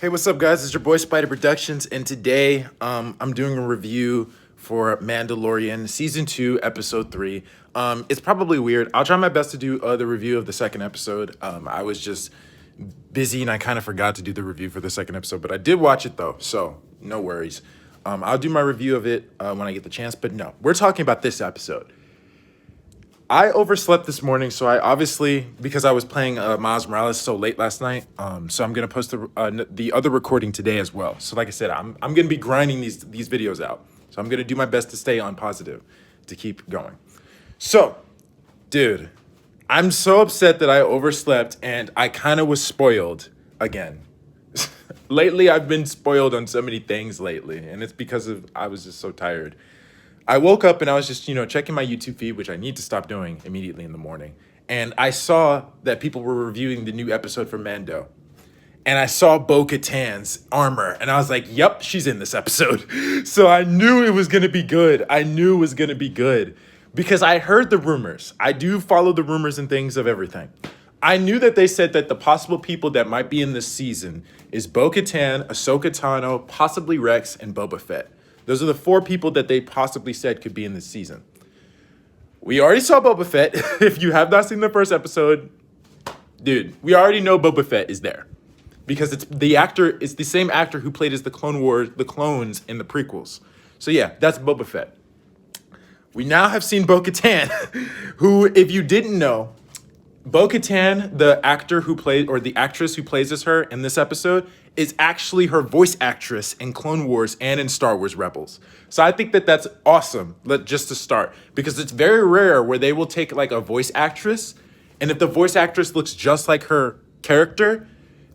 Hey, what's up, guys? It's your boy Spider Productions, and today I'm doing a review for Mandalorian Season 2, Episode 3. It's probably weird. I'll try my best to do the review of the second episode. I was just busy and I kind of forgot to do the review for the second episode, but I did watch it though, so no worries. I'll do my review of it when I get the chance, but no, we're talking about this episode. I overslept this morning, so I obviously, because I was playing Miles Morales so late last night, so I'm gonna post the other recording today as well. So like I said, I'm gonna be grinding these videos out. So I'm gonna do my best to stay on positive, to keep going. So, dude, I'm so upset that I overslept and I kind of was spoiled again. Lately, I've been spoiled on so many things lately, and it's because I was just so tired. I woke up and I was just, checking my YouTube feed, which I need to stop doing immediately in the morning. And I saw that people were reviewing the new episode for Mando. And I saw Bo-Katan's armor. And I was like, yep, she's in this episode. So I knew it was going to be good. I knew it was going to be good. Because I heard the rumors. I do follow the rumors and things of everything. I knew that they said that the possible people that might be in this season is Bo-Katan, Ahsoka Tano, possibly Rex, and Boba Fett. Those are the 4 people that they possibly said could be in this season. We already saw Boba Fett. If you have not seen the first episode, dude, we already know Boba Fett is there. Because it's the same actor who played as the clones in the prequels. So yeah, that's Boba Fett. We now have seen Bo-Katan, who, if you didn't know, Bo-Katan, the actor who played, or the actress who plays as her in this episode, is actually her voice actress in Clone Wars and in Star Wars Rebels. So I think that that's awesome, just to start, because it's very rare where they will take like a voice actress, and if the voice actress looks just like her character,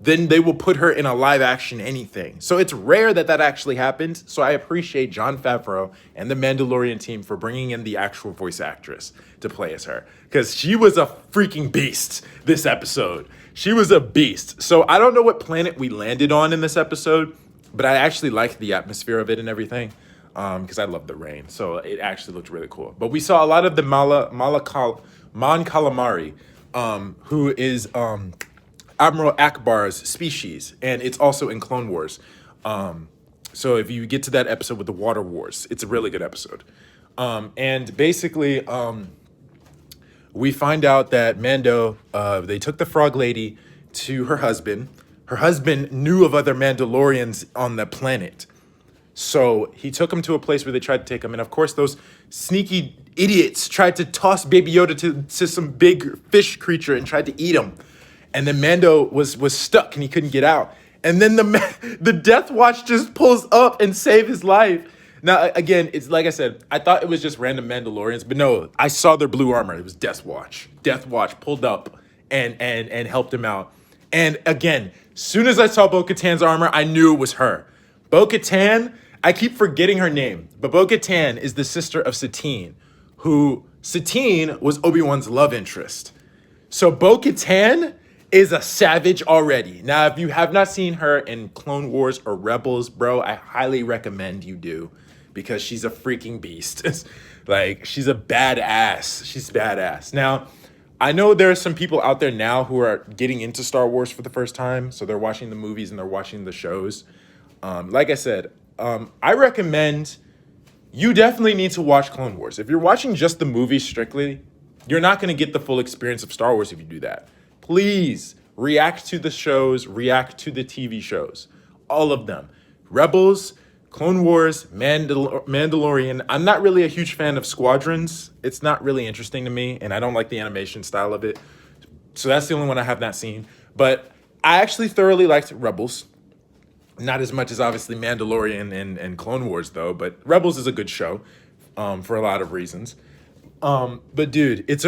then they will put her in a live action anything. So it's rare that that actually happens. So I appreciate Jon Favreau and the Mandalorian team for bringing in the actual voice actress to play as her, because she was a freaking beast this episode. She was a beast. So I don't know what planet we landed on in this episode, but I actually liked the atmosphere of it and everything, because I love the rain. So it actually looked really cool. But we saw a lot of the Mon Calamari, who is Admiral Akbar's species, and it's also in Clone Wars. So if you get to that episode with the Water Wars, it's a really good episode. And basically, we find out that Mando, they took the Frog Lady to her husband. Her husband knew of other Mandalorians on the planet. So he took him to a place where they tried to take him. And of course, those sneaky idiots tried to toss Baby Yoda to some big fish creature and tried to eat him. And then Mando was stuck and he couldn't get out. And then the Death Watch just pulls up and save his life. Now, again, it's like I said, I thought it was just random Mandalorians, but no, I saw their blue armor. It was Death Watch. Death Watch pulled up and helped him out. And again, soon as I saw Bo-Katan's armor, I knew it was her. Bo-Katan, I keep forgetting her name, but Bo-Katan is the sister of Satine, who Satine was Obi-Wan's love interest. So Bo-Katan is a savage already. Now, if you have not seen her in Clone Wars or Rebels, bro, I highly recommend you do, because she's a freaking beast. Like, she's a badass. She's badass. Now, I know there are some people out there now who are getting into Star Wars for the first time, so they're watching the movies and they're watching the shows. Like I said, I recommend you definitely need to watch Clone Wars. If you're watching just the movies strictly, you're not going to get the full experience of Star Wars if you do that. Please react to the shows, react to the TV shows, all of them. Rebels, Clone Wars, Mandalorian. I'm not really a huge fan of Squadrons. It's not really interesting to me, and I don't like the animation style of it. So that's the only one I have not seen. But I actually thoroughly liked Rebels. Not as much as obviously Mandalorian and Clone Wars though, but Rebels is a good show for a lot of reasons. But dude, it's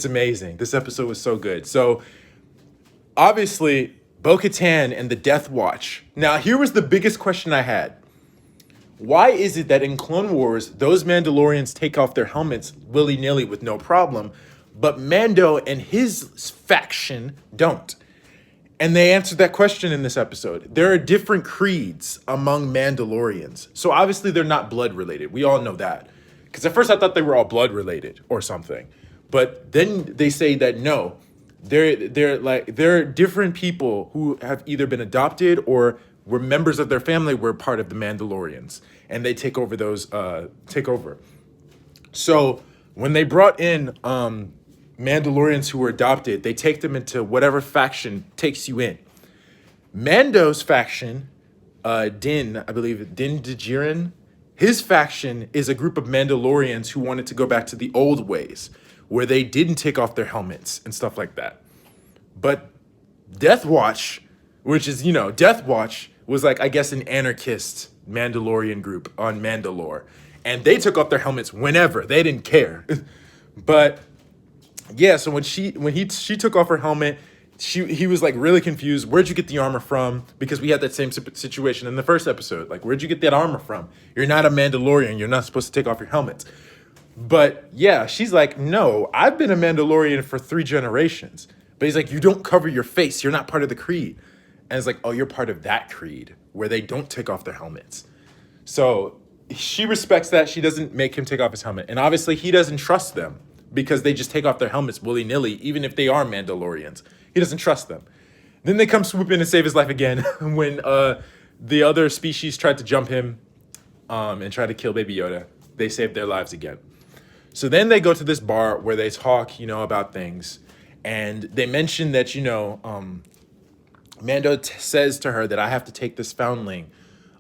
amazing. This episode was so good. So, obviously, Bo-Katan and the Death Watch. Now, here was the biggest question I had. Why is it that in Clone Wars, those Mandalorians take off their helmets willy-nilly with no problem, but Mando and his faction don't? And they answered that question in this episode. There are different creeds among Mandalorians. So, obviously, they're not blood-related. We all know that. Because at first, I thought they were all blood-related or something. But then they say that no, they're different people who have either been adopted or were members of their family were part of the Mandalorians, and they take over. So when they brought in Mandalorians who were adopted, they take them into whatever faction takes you in. Mando's faction, Din, I believe, Din Djarin, his faction is a group of Mandalorians who wanted to go back to the old ways, where they didn't take off their helmets and stuff like that. But Death Watch, which is, Death Watch was like, I guess, an anarchist Mandalorian group on Mandalore. And they took off their helmets whenever. They didn't care. But yeah, so when she took off her helmet, he was like really confused. Where'd you get the armor from? Because we had that same situation in the first episode. Like, where'd you get that armor from? You're not a Mandalorian. You're not supposed to take off your helmets. But yeah, she's like, no, I've been a Mandalorian for 3 generations. But he's like, you don't cover your face. You're not part of the creed. And it's like, oh, you're part of that creed where they don't take off their helmets. So she respects that. She doesn't make him take off his helmet. And obviously he doesn't trust them because they just take off their helmets willy-nilly, even if they are Mandalorians. He doesn't trust them. Then they come swoop in and save his life again when the other species tried to jump him and try to kill Baby Yoda. They saved their lives again. So then they go to this bar where they talk, about things. And they mention that, Mando says to her that I have to take this foundling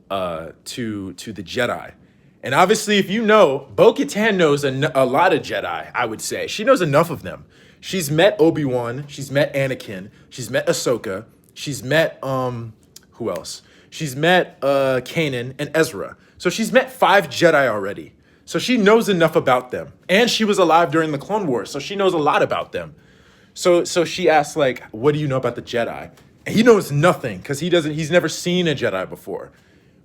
to the Jedi. And obviously, if you know, Bo-Katan knows a lot of Jedi, I would say. She knows enough of them. She's met Obi-Wan. She's met Anakin. She's met Ahsoka. She's met, who else? She's met Kanan and Ezra. So she's met 5 Jedi already. So she knows enough about them. And she was alive during the Clone Wars, so she knows a lot about them. So she asks, like, what do you know about the Jedi? And he knows nothing, because he's never seen a Jedi before.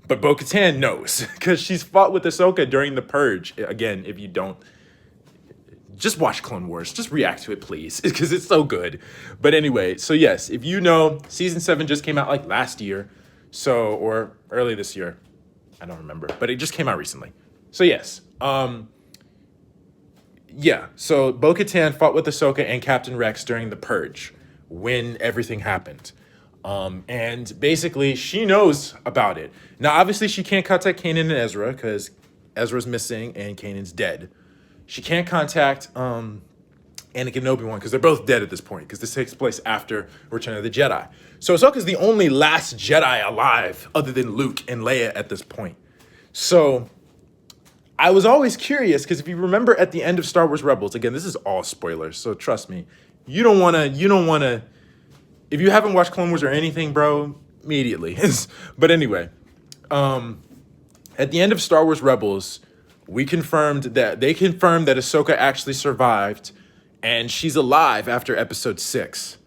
But Bo-Katan knows, because she's fought with Ahsoka during the Purge. Again, if you don't, just watch Clone Wars. Just react to it, please, because it's so good. But anyway, so yes, if you know, Season 7 just came out, like, last year. Or early this year. I don't remember, but it just came out recently. So yes, so Bo-Katan fought with Ahsoka and Captain Rex during the Purge when everything happened. And basically she knows about it. Now, obviously she can't contact Kanan and Ezra because Ezra's missing and Kanan's dead. She can't contact Anakin and Obi-Wan because they're both dead at this point because this takes place after Return of the Jedi. So Ahsoka's the only last Jedi alive other than Luke and Leia at this point. So I was always curious because if you remember at the end of Star Wars Rebels, again, this is all spoilers, so trust me. You don't want to, if you haven't watched Clone Wars or anything, bro, immediately. But anyway, at the end of Star Wars Rebels, they confirmed that Ahsoka actually survived and she's alive after episode 6.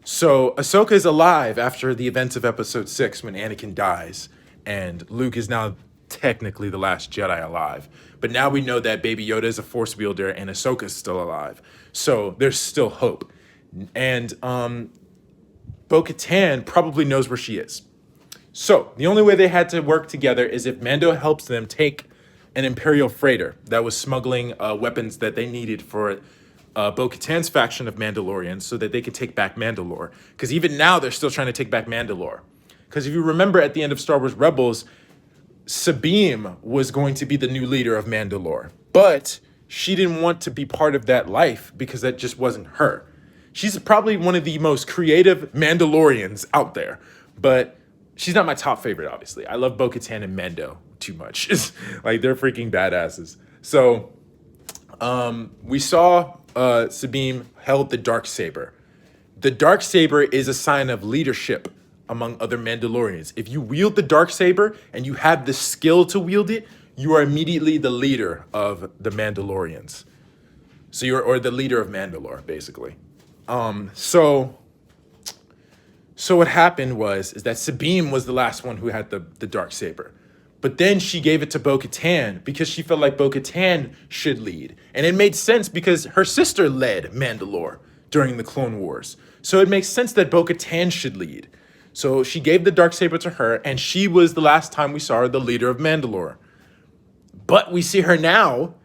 So Ahsoka is alive after the events of episode 6 when Anakin dies and Luke is now technically the last Jedi alive. But now we know that Baby Yoda is a Force wielder and Ahsoka is still alive. So there's still hope. And Bo-Katan probably knows where she is. So the only way they had to work together is if Mando helps them take an Imperial freighter that was smuggling weapons that they needed for Bo-Katan's faction of Mandalorians so that they could take back Mandalore. Because even now they're still trying to take back Mandalore. Because if you remember at the end of Star Wars Rebels, Sabine was going to be the new leader of Mandalore, but she didn't want to be part of that life because that just wasn't her. She's probably one of the most creative Mandalorians out there, but she's not my top favorite, obviously. I love Bo-Katan and Mando too much. Like, they're freaking badasses. So we saw Sabine held the Darksaber. The Darksaber is a sign of leadership among other Mandalorians. If you wield the Darksaber and you have the skill to wield it, you are immediately the leader of the Mandalorians. So or the leader of Mandalore, basically. So what happened is that Sabine was the last one who had the Darksaber. But then she gave it to Bo-Katan because she felt like Bo-Katan should lead. And it made sense because her sister led Mandalore during the Clone Wars. So it makes sense that Bo-Katan should lead. So she gave the Darksaber to her, and she was the last time we saw her the leader of Mandalore. But we see her now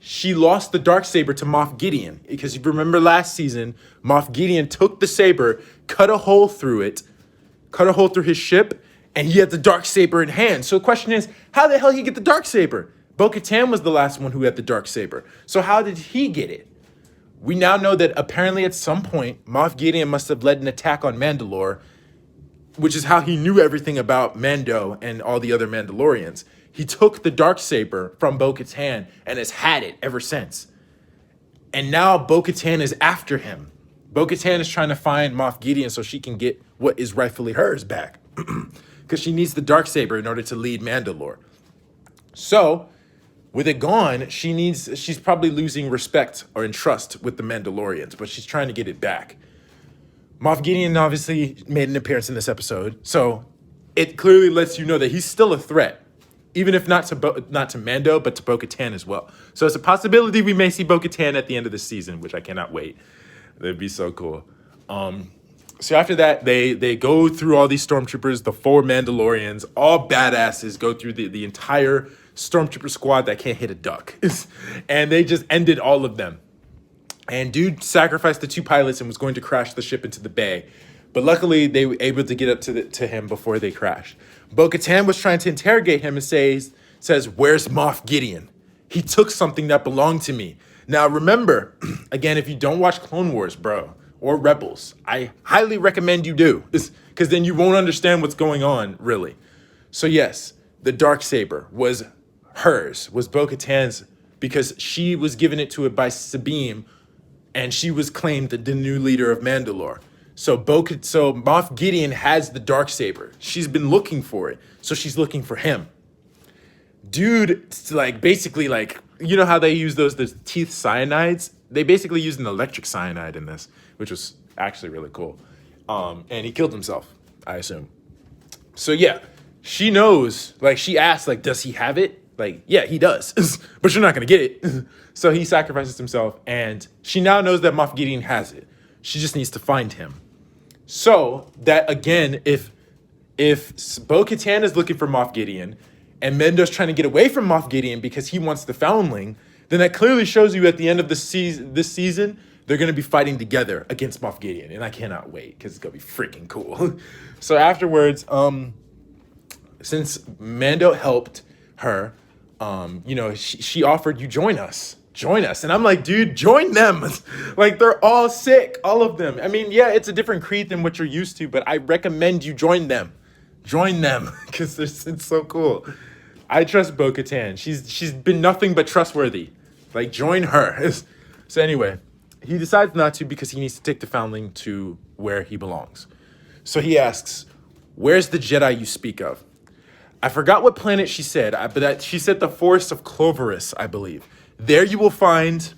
she lost the Darksaber to Moff Gideon. Because if you remember last season, Moff Gideon took the saber, cut a hole through his ship, and he had the Darksaber in hand. So the question is, how the hell did he get the Darksaber? Bo-Katan was the last one who had the Darksaber. So how did he get it? We now know that apparently at some point, Moff Gideon must have led an attack on Mandalore, which is how he knew everything about Mando and all the other Mandalorians. He took the Darksaber from Bo-Katan and has had it ever since. And now Bo-Katan is after him. Bo-Katan is trying to find Moff Gideon so she can get what is rightfully hers back. Because she needs the Darksaber in order to lead Mandalore. So, with it gone, she's probably losing respect or in trust with the Mandalorians, but she's trying to get it back. Moff Gideon obviously made an appearance in this episode, so it clearly lets you know that he's still a threat, even if not to Mando, but to Bo-Katan as well. So it's a possibility we may see Bo-Katan at the end of the season, which I cannot wait. That'd be so cool. So after that, they go through all these stormtroopers, the 4 Mandalorians, all badasses, go through the entire stormtrooper squad that can't hit a duck. And they just ended all of them. And dude sacrificed the 2 pilots and was going to crash the ship into the bay. But luckily, they were able to get up to him before they crashed. Bo-Katan was trying to interrogate him and says, "Where's Moff Gideon? He took something that belonged to me." Now, remember, again, if you don't watch Clone Wars, bro, or Rebels, I highly recommend you do, because then you won't understand what's going on, really. So yes, the Darksaber was hers, was Bo-Katan's, because she was given it to her by Sabine, and she was claimed the new leader of Mandalore. So Moff Gideon has the Darksaber. She's been looking for it, so she's looking for him. Dude, basically, you know how they use the teeth cyanides? They basically used an electric cyanide in this, which was actually really cool. And he killed himself, I assume. So yeah, she knows, she asked, does he have it? Yeah, he does, but you're not gonna get it. So he sacrifices himself, and she now knows that Moff Gideon has it. She just needs to find him. So that, again, if Bo-Katan is looking for Moff Gideon, and Mando's trying to get away from Moff Gideon because he wants the foundling, then that clearly shows you at the end of this season, they're going to be fighting together against Moff Gideon. And I cannot wait because it's going to be freaking cool. So afterwards, since Mando helped her, she offered, "You join us. Join us." And I'm like, dude, join them. They're all sick, all of them. I mean, yeah, it's a different creed than what you're used to, but I recommend you join them. Join them because it's so cool. I trust Bo-Katan. She's been nothing but trustworthy. Join her. So anyway, he decides not to because he needs to take the foundling to where he belongs. So he asks, "Where's the Jedi you speak of?" I forgot what planet she said, but she said the Forest of Cloverus, I believe. There you will find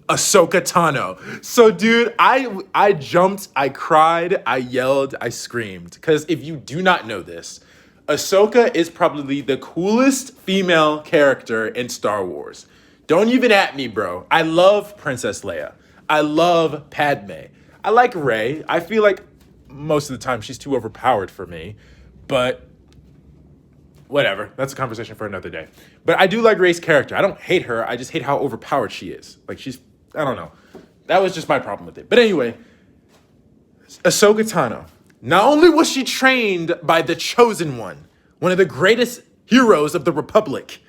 Ahsoka Tano. So, dude, I jumped, I cried, I yelled, I screamed. Because if you do not know this, Ahsoka is probably the coolest female character in Star Wars. Don't even at me, bro. I love Princess Leia. I love Padme. I like Rey. I feel like most of the time she's too overpowered for me. But whatever. That's a conversation for another day. But I do like Rey's character. I don't hate her. I just hate how overpowered she is. I don't know. That was just my problem with it. But anyway, Ahsoka Tano. Not only was she trained by the Chosen One of the greatest heroes of the Republic,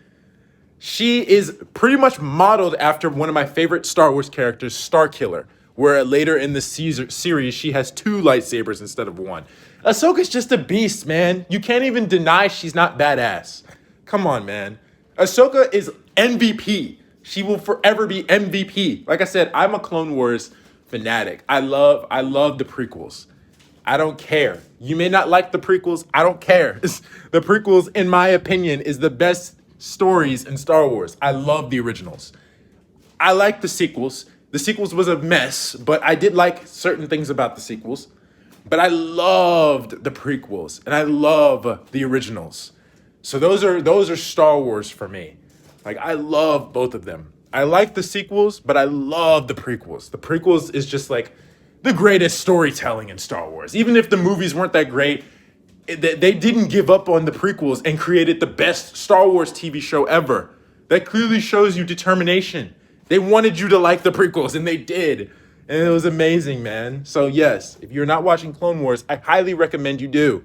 she is pretty much modeled after one of my favorite Star Wars characters, Starkiller, where later in the series, she has 2 lightsabers instead of 1. Ahsoka's just a beast, man. You can't even deny she's not badass. Come on, man. Ahsoka is MVP. She will forever be MVP. Like I said, I'm a Clone Wars fanatic. I love the prequels. I don't care. You may not like the prequels. I don't care. The prequels, in my opinion, is the best stories in Star Wars. I love the originals. I like the sequels. The sequels was a mess, but I did like certain things about the sequels. But I loved the prequels, and I love the originals. So those are Star Wars for me. I love both of them. I like the sequels, but I love the prequels. The prequels is just the greatest storytelling in Star Wars. Even if the movies weren't that great, they didn't give up on the prequels and created the best Star Wars TV show ever. That clearly shows you determination. They wanted you to like the prequels, and they did. And it was amazing, man. So yes, if you're not watching Clone Wars, I highly recommend you do.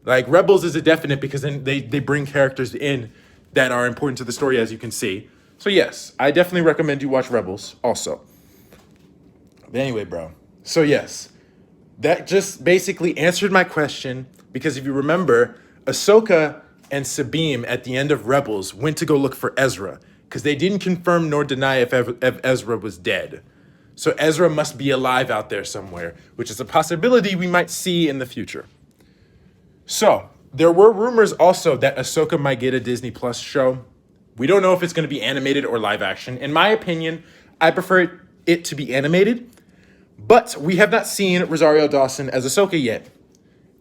Like, Rebels is a definite because then they bring characters in that are important to the story, as you can see. So yes, I definitely recommend you watch Rebels also. But anyway, bro. So yes, that just basically answered my question, because if you remember, Ahsoka and Sabine at the end of Rebels went to go look for Ezra because they didn't confirm nor deny if Ezra was dead. So Ezra must be alive out there somewhere, which is a possibility we might see in the future. So there were rumors also that Ahsoka might get a Disney Plus show. We don't know if it's going to be animated or live action. In my opinion, I prefer it to be animated. But we have not seen Rosario Dawson as Ahsoka yet,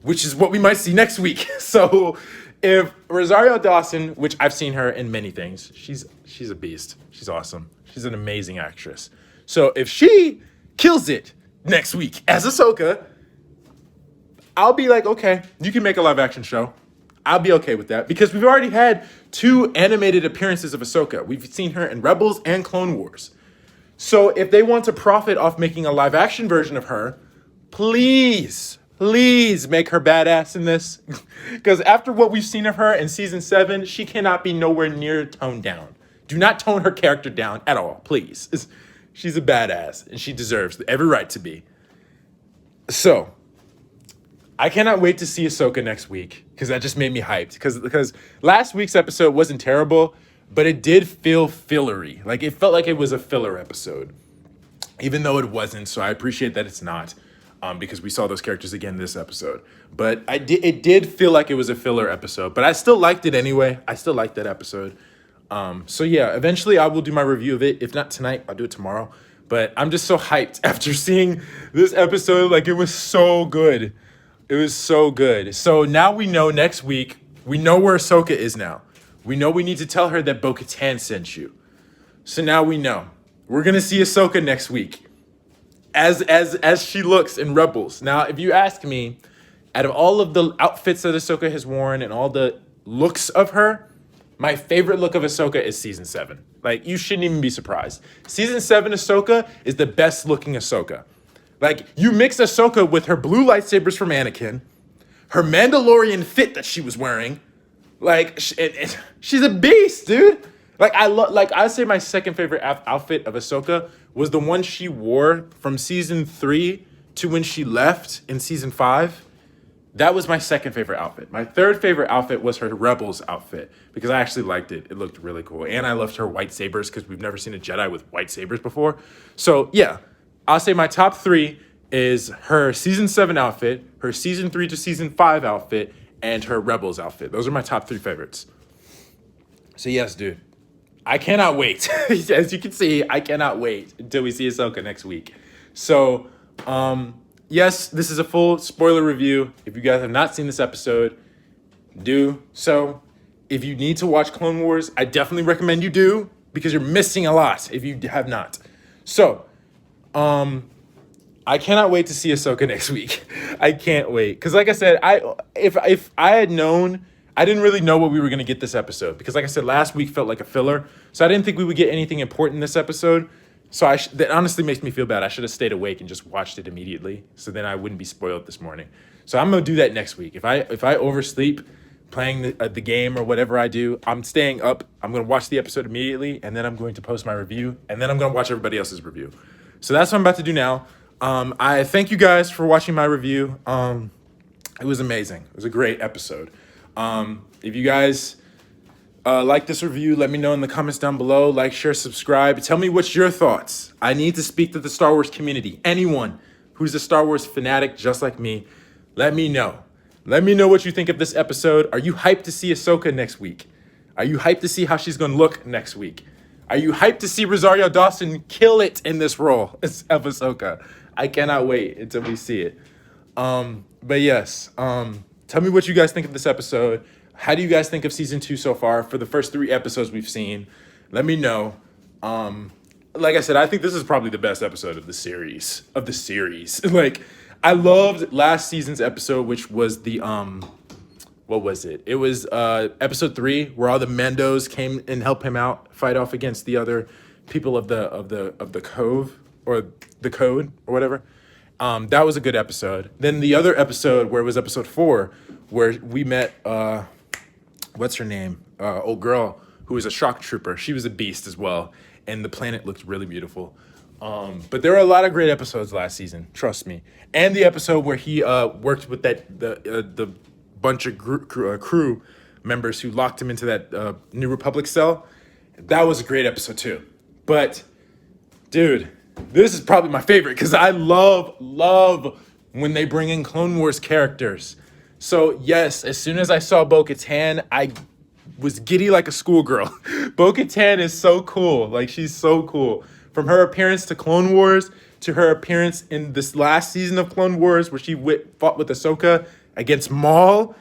which is what we might see next week. So if Rosario Dawson, which I've seen her in many things, she's a beast. She's awesome. She's an amazing actress. So if she kills it next week as Ahsoka, I'll be like, okay, you can make a live action show. I'll be okay with that because we've already had 2 animated appearances of Ahsoka. We've seen her in Rebels and Clone Wars. So if they want to profit off making a live action version of her, please make her badass in this. Because after what we've seen of her in season 7, she cannot be nowhere near toned down. Do not tone her character down at all, please. She's a badass and she deserves every right to be. So I cannot wait to see Ahsoka next week because that just made me hyped. Because last week's episode wasn't terrible, but it did feel fillery. Like, it felt like it was a filler episode, even though it wasn't. So I appreciate that it's not, because we saw those characters again this episode. But it did feel like it was a filler episode, but I still liked it anyway. I still liked that episode. So yeah, eventually I will do my review of it. If not tonight, I'll do it tomorrow. But I'm just so hyped after seeing this episode. Like, it was so good. It was so good. So now we know next week, we know where Ahsoka is now. We know we need to tell her that Bo-Katan sent you. So now we know. We're going to see Ahsoka next week as she looks in Rebels. Now, if you ask me, out of all of the outfits that Ahsoka has worn and all the looks of her, my favorite look of Ahsoka is season 7. Like, you shouldn't even be surprised. Season 7 Ahsoka is the best looking Ahsoka. Like, you mix Ahsoka with her blue lightsabers from Anakin, her Mandalorian fit that she was wearing. Like, she's a beast, dude. Like, I'd say my second favorite outfit of Ahsoka was the one she wore from season 3 to when she left in season 5. That was my second favorite outfit. My third favorite outfit was her Rebels outfit because I actually liked it. It looked really cool. And I loved her white sabers because we've never seen a Jedi with white sabers before. So, yeah. I'll say my top 3 is her season 7 outfit, her season 3 to season 5 outfit, and her Rebels outfit. Those are my top 3 favorites. So yes, dude, I cannot wait. As you can see, I cannot wait until we see Ahsoka next week. So, yes, this is a full spoiler review. If you guys have not seen this episode, do so. If you need to watch Clone Wars, I definitely recommend you do because you're missing a lot if you have not. So, I cannot wait to see Ahsoka next week. I can't wait. Because like I said, if I had known, I didn't really know what we were going to get this episode. Because like I said, last week felt like a filler. So I didn't think we would get anything important this episode. So that honestly makes me feel bad. I should have stayed awake and just watched it immediately. So then I wouldn't be spoiled this morning. So I'm going to do that next week. If I oversleep playing the game or whatever I do, I'm staying up. I'm going to watch the episode immediately. And then I'm going to post my review. And then I'm going to watch everybody else's review. So that's what I'm about to do now. I thank you guys for watching my review. It was amazing. It was a great episode. If you guys like this review, let me know in the comments down below. Like, share, subscribe. Tell me what's your thoughts. I need to speak to the Star Wars community. Anyone who's a Star Wars fanatic just like me, let me know. Let me know what you think of this episode. Are you hyped to see Ahsoka next week? Are you hyped to see how she's going to look next week? Are you hyped to see Rosario Dawson kill it in this role as Ahsoka? I cannot wait until we see it. But yes, tell me what you guys think of this episode. How do you guys think of season 2 so far for the first 3 episodes we've seen? Let me know. Like I said, I think this is probably the best episode of the series. Like, I loved last season's episode, which was the what was it? It was episode 3 where all the Mandos came and helped him out fight off against the other people of the cove or the code or whatever. That was a good episode. Then the other episode where it was episode 4 where we met what's her name? Old girl who was a shock trooper. She was a beast as well, and the planet looked really beautiful. But there were a lot of great episodes last season, trust me. And the episode where he worked with the bunch of crew members who locked him into that New Republic cell. That was a great episode too. But dude, this is probably my favorite because I love when they bring in Clone Wars characters. So yes, as soon as I saw Bo-Katan, I was giddy like a schoolgirl. Bo-Katan is so cool. Like, she's so cool. From her appearance to Clone Wars to her appearance in this last season of Clone Wars where she fought with Ahsoka against Maul.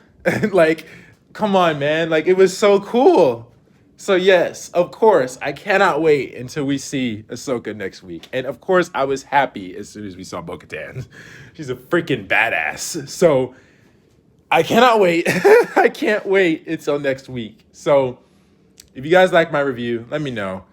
Like, come on, man. Like, it was so cool. So yes, of course, I cannot wait until we see Ahsoka next week. And of course, I was happy as soon as we saw Bo-Katan. She's a freaking badass. So I cannot wait. I can't wait until next week. So if you guys like my review, let me know.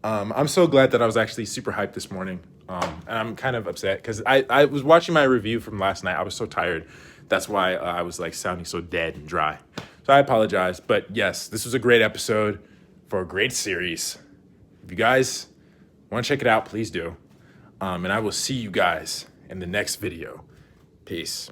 I'm so glad that I was actually super hyped this morning. And I'm kind of upset because I was watching my review from last night. I was so tired. That's why I was like sounding so dead and dry. So I apologize. But yes, this was a great episode for a great series. If you guys want to check it out, please do. And I will see you guys in the next video. Peace.